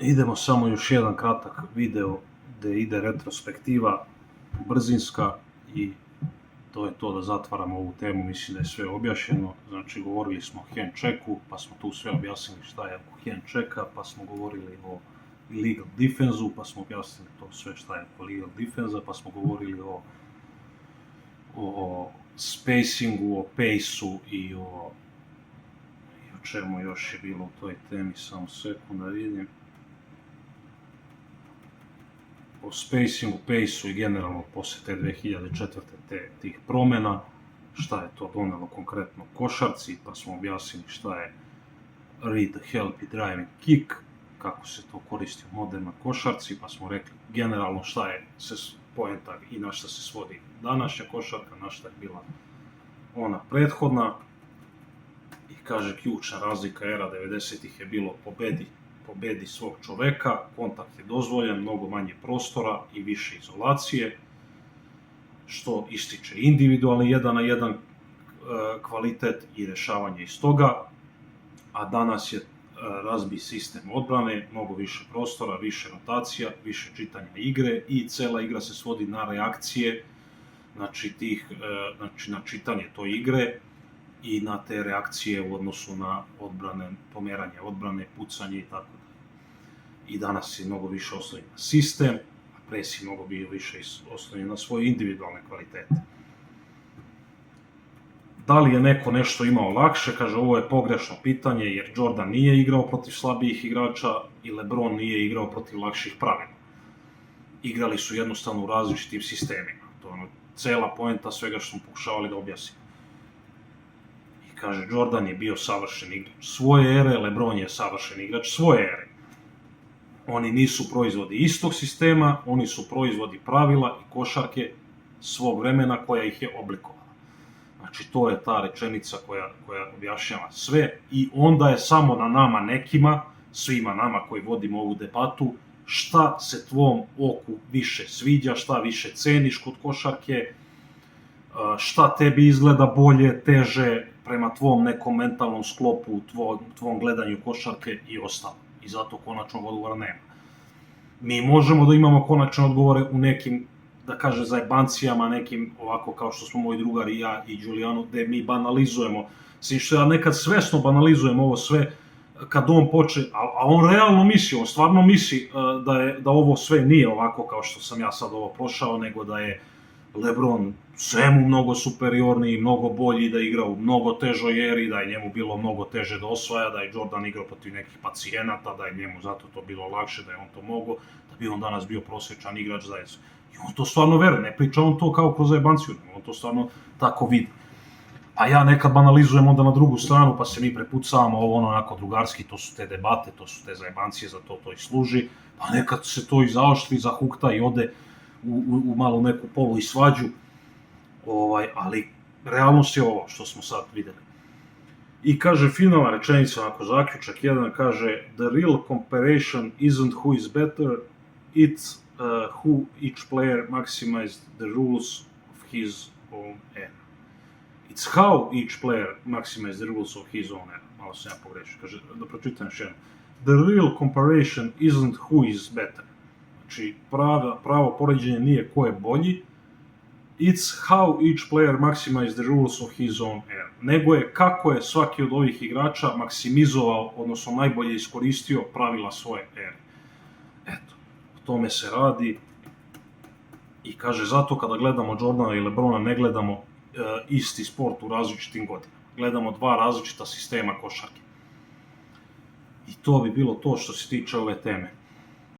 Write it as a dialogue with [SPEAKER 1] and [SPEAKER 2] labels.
[SPEAKER 1] Idemo samo još jedan kratak video gdje ide retrospektiva brzinska i to je to da zatvaramo ovu temu, mislim da je sve objašnjeno. Znači, govorili smo o hand checku, pa smo tu sve objasnili šta je oko hand checka, pa smo govorili o illegal defense-u, pa smo objasnili to sve šta je oko legal defense-a, pa smo govorili o spacingu, o pace-u i o čemu još je bilo u toj temi, samo sekund da vidim. O spacingu, pace-u i generalno poslije te 2004. tih promjena, šta je to donelo konkretno košarci, pa smo objasnili šta je read, help i driving kick, kako se to koristi u modernoj košarci, pa smo rekli generalno šta je poenta i na šta se svodi današnja košarka, na šta je bila ona prethodna. I kaže, ključna razlika era 90-ih je bilo pobedi svog čoveka, kontakt je dozvoljen, mnogo manje prostora i više izolacije, što ističe individualni 1 na 1 kvalitet i rješavanje iz toga, a danas je razbij sistem odbrane, mnogo više prostora, više rotacija, više čitanja igre i cela igra se svodi na reakcije, znači na čitanje toj igre i na te reakcije u odnosu na odbrane, pomeranje odbrane, pucanje i tako dalje. I danas je mnogo više oslonjen na sistem, a pre si mnogo bio više oslonjen na svoje individualne kvalitete. Da li je neko nešto imao lakše? Kaže, ovo je pogrešno pitanje jer Jordan nije igrao protiv slabijih igrača i LeBron nije igrao protiv lakših pravila. Igrali su jednostavno u različitim sistemima. To je cela poenta svega što smo pokušavali da objasnimo. I kaže, Jordan je bio savršen igrač svoje ere, LeBron je savršen igrač svoje ere. Oni nisu proizvodi istog sistema, oni su proizvodi pravila i košarke svog vremena koja ih je oblikovala. Znači, to je ta rečenica koja objašnjava sve i onda je samo na nama nekima, svima nama koji vodimo ovu debatu, šta se tvom oku više sviđa, šta više ceniš kod košarke, šta tebi izgleda bolje, teže prema tvom nekom mentalnom sklopu, tvom gledanju košarke i ostalo. I zato konačnog odgovora nema. Mi možemo da imamo konačne odgovore u nekim, da kaže, zajebancijama, nekim ovako kao što smo moji drugari i ja i Giuliano, gde mi banalizujemo. Znači što ja nekad svesno banalizujem ovo sve, kad on poče, a on realno misli, on stvarno misli da ovo sve nije ovako kao što sam ja sad ovo prošao, nego da je LeBron svemu mnogo superiorniji, mnogo bolji, da igra u mnogo težoj eri, da je njemu bilo mnogo teže da osvaja, da je Jordan igrao protiv nekih pacijenata, da je njemu zato to bilo lakše, da je on to mogao, da bi on danas bio prosječan igrač zajedno. I on to stvarno veruje, ne priča on to kao kroz zajebanciju, on to stvarno tako vidi. A ja nekad banalizujem onda na drugu stranu, pa se mi prepucavamo ovo onako drugarski, to su te debate, to su te zajebancije, za to i služi, pa nekad se to i zaoštri, zahukta i ode u malo neku polu i svađu, ali realnost je ovo što smo sad videli. I kaže, finalna rečenica, onako zaključak jedan, kaže, the real comparison isn't who is better, it's who each player maximized the rules of his own era. It's how each player maximized the rules of his own era. Malo sam ja pogrešio. Kaže, da pročitam još jednom. The real comparison isn't who is better. Znači, pravo poređenje nije ko je bolji. It's how each player maximized the rules of his own era. Nego je kako je svaki od ovih igrača maksimizovao, odnosno najbolje iskoristio pravila svoje ere. Eto, o tome se radi. I kaže, zato kada gledamo Jordana i LeBrona ne gledamo isti sport u različitim godinama. Gledamo dva različita sistema košarke. I to bi bilo to što se tiče ove teme.